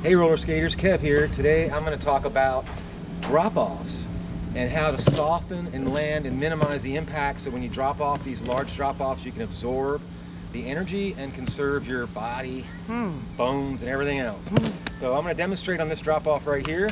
Hey roller skaters, Kev here. Today I'm going to talk about drop-offs and how to soften and land and minimize the impact, so when you drop off these large drop-offs you can absorb the energy and conserve your body, bones and everything else. So I'm going to demonstrate on this drop-off right here.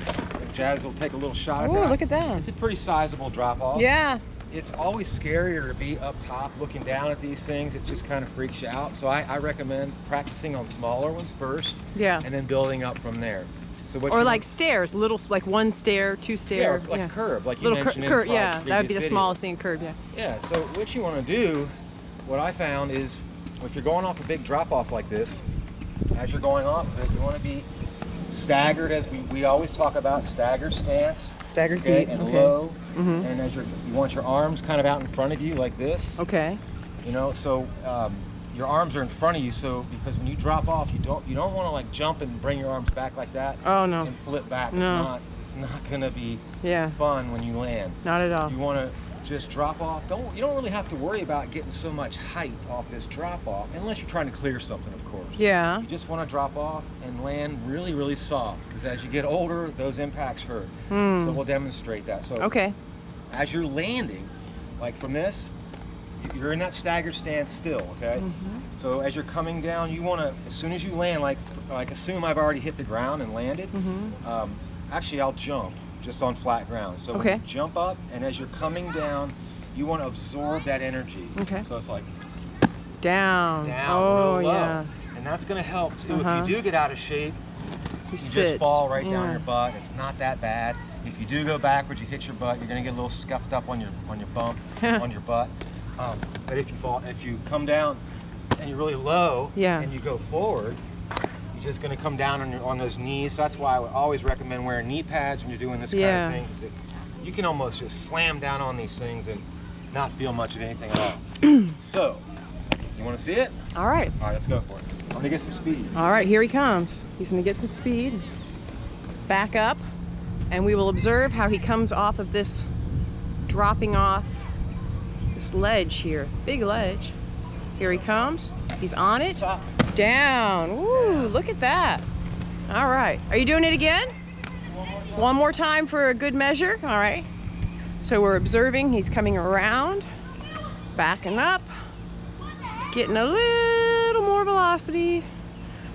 Jazz will take a little shot at that. Oh, look at that. It's a pretty sizable drop-off. Yeah. It's always scarier to be up top looking down at these things. It just kind of freaks you out. So I recommend practicing on smaller ones first. Yeah. And then building up from there. So what Or like stairs, little, like one stair, two stair. Yeah, like a curb, like you little mentioned in curve, yeah. That would be the previous smallest videos. thing, curve, yeah. Yeah, so what you want to do, what I found is, if you're going off a big drop off like this, as you're going off of it, you want to be staggered, as we always talk about, staggered stance. Staggered Okay, feet, and okay. low, Mhm. and as you want your arms kind of out in front of you like this. Okay. You know, so your arms are in front of you, so because when you drop off, you don't want to like jump and bring your arms back like that. Oh, no. And flip back. No. It's not gonna be Yeah. fun when you land. Not at all. You want to just drop off. You don't really have to worry about getting so much height off this drop off, unless you're trying to clear something, of course. Yeah. You just want to drop off and land really, really soft, because as you get older, those impacts hurt. So we'll demonstrate that. So Okay. as you're landing, like from this, you're in that staggered stance still, okay? So as you're coming down, you want to, as soon as you land, like assume I've already hit the ground and landed. Actually, I'll jump just on flat ground. So when you jump up, and as you're coming down, you want to absorb that energy. Okay. So it's like Down. down, Oh, real low. yeah. And that's going to help too. If you do get out of shape, You you sit. just fall right down Yeah. your butt. It's not that bad. If you do go backwards, you hit your butt, you're going to get a little scuffed up on your bump, on your butt. But if you come down and you're really low, Yeah. and you go forward, you're just going to come down on those knees. So that's why I would always recommend wearing knee pads when you're doing this kind of thing, because you can almost just slam down on these things and not feel much of anything at all. So, you want to see it? All right. All right, let's go for it. I'm going to get some speed. All right, here he comes. He's going to get some speed. Back up, and we will observe how he comes off of this, dropping off this ledge here. Big ledge. Here he comes. He's on it. Top. Down. Woo, look at that. All right. Are you doing it again? One more time for a good measure. All right. So we're observing. He's coming around, backing up, getting a little more velocity,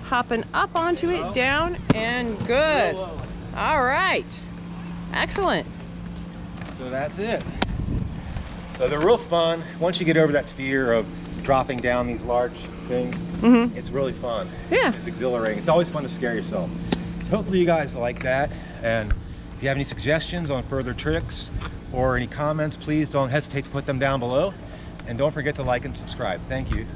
hopping up onto it, down, and good. All right. Excellent. So that's it. So they're real fun. Once you get over that fear of dropping down these large things, it's really fun. Yeah. It's exhilarating. It's always fun to scare yourself. So hopefully you guys like that. And if you have any suggestions on further tricks or any comments, please don't hesitate to put them down below. And don't forget to like and subscribe. Thank you.